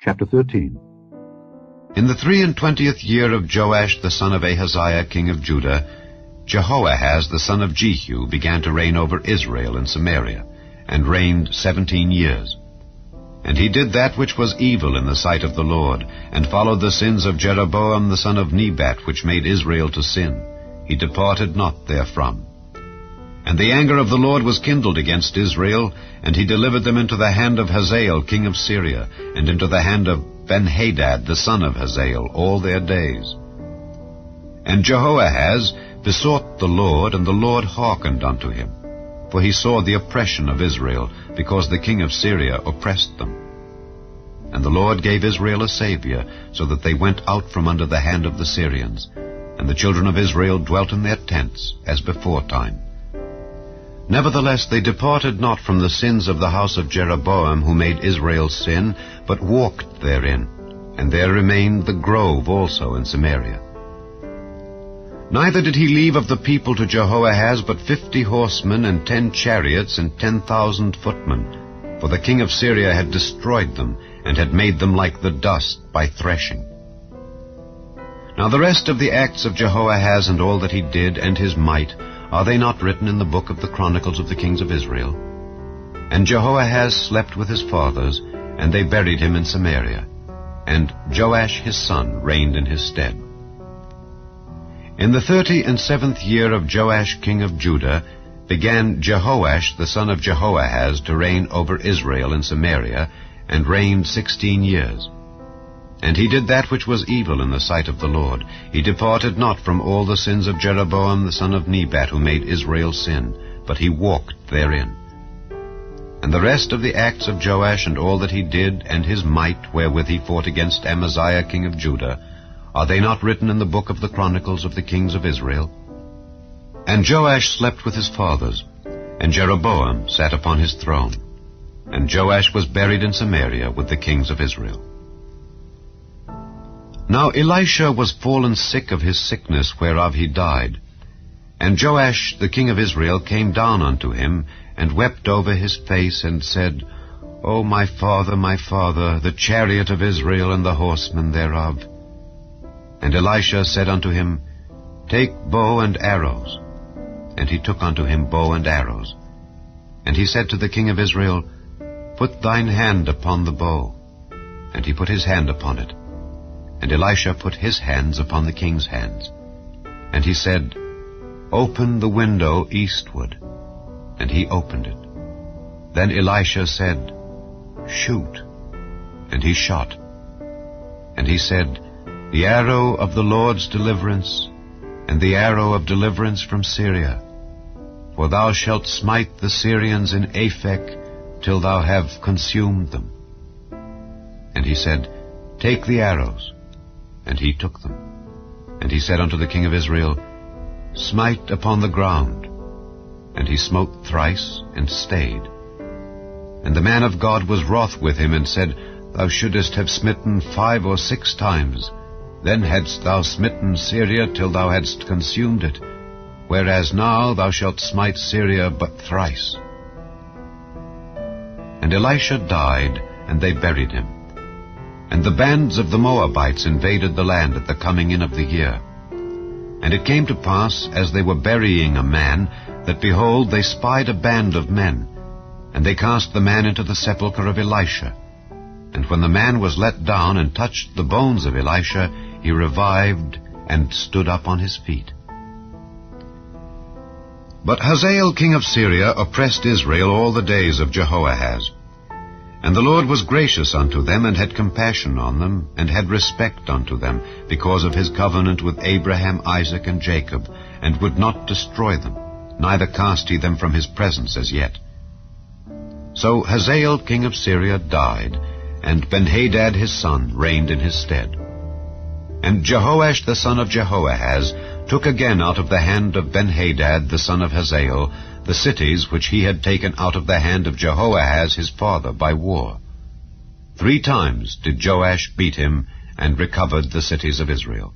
Chapter 13. In the 23rd year of Joash the son of Ahaziah king of Judah, Jehoahaz the son of Jehu began to reign over Israel in Samaria, and reigned 17 years. And he did that which was evil in the sight of the Lord, and followed the sins of Jeroboam the son of Nebat, which made Israel to sin. He departed not therefrom. And the anger of the Lord was kindled against Israel, and he delivered them into the hand of Hazael king of Syria, and into the hand of Benhadad the son of Hazael all their days. And Jehoahaz besought the Lord, and the Lord hearkened unto him. For he saw the oppression of Israel, because the king of Syria oppressed them. And the Lord gave Israel a Saviour, so that they went out from under the hand of the Syrians. And the children of Israel dwelt in their tents, as beforetime. Nevertheless they departed not from the sins of the house of Jeroboam, who made Israel sin, but walked therein. And there remained the grove also in Samaria. Neither did he leave of the people to Jehoahaz but 50 horsemen, and 10 chariots, and 10,000 footmen. For the king of Syria had destroyed them, and had made them like the dust by threshing. Now the rest of the acts of Jehoahaz, and all that he did, and his might, are they not written in the book of the Chronicles of the kings of Israel? And Jehoahaz slept with his fathers, and they buried him in Samaria. And Joash his son reigned in his stead. In the 37th year of Joash king of Judah began Jehoash the son of Jehoahaz to reign over Israel in Samaria, and reigned 16 years. And he did that which was evil in the sight of the Lord. He departed not from all the sins of Jeroboam the son of Nebat, who made Israel sin, but he walked therein. And the rest of the acts of Joash, and all that he did, and his might wherewith he fought against Amaziah king of Judah, are they not written in the book of the Chronicles of the kings of Israel? And Joash slept with his fathers, and Jeroboam sat upon his throne. And Joash was buried in Samaria with the kings of Israel. Now Elisha was fallen sick of his sickness whereof he died. And Joash the king of Israel came down unto him, and wept over his face, and said, O my father, the chariot of Israel, and the horsemen thereof. And Elisha said unto him, Take bow and arrows. And he took unto him bow and arrows. And he said to the king of Israel, Put thine hand upon the bow. And he put his hand upon it. And Elisha put his hands upon the king's hands. And he said, Open the window eastward. And he opened it. Then Elisha said, Shoot. And he shot. And he said, The arrow of the Lord's deliverance, and the arrow of deliverance from Syria. For thou shalt smite the Syrians in Aphek, till thou have consumed them. And he said, Take the arrows. And he took them. And he said unto the king of Israel, Smite upon the ground. And he smote thrice, and stayed. And the man of God was wroth with him, and said, Thou shouldest have smitten 5 or 6 times. Then hadst thou smitten Syria till thou hadst consumed it, whereas now thou shalt smite Syria but thrice. And Elisha died, and they buried him. And the bands of the Moabites invaded the land at the coming in of the year. And it came to pass, as they were burying a man, that, behold, they spied a band of men. And they cast the man into the sepulchre of Elisha. And when the man was let down and touched the bones of Elisha, he revived and stood up on his feet. But Hazael king of Syria oppressed Israel all the days of Jehoahaz. And the Lord was gracious unto them, and had compassion on them, and had respect unto them, because of his covenant with Abraham, Isaac, and Jacob, and would not destroy them, neither cast he them from his presence as yet. So Hazael king of Syria died, and Benhadad his son reigned in his stead. And Jehoash the son of Jehoahaz took again out of the hand of Benhadad the son of Hazael the cities which he had taken out of the hand of Jehoahaz his father by war. 3 times did Joash beat him, and recovered the cities of Israel.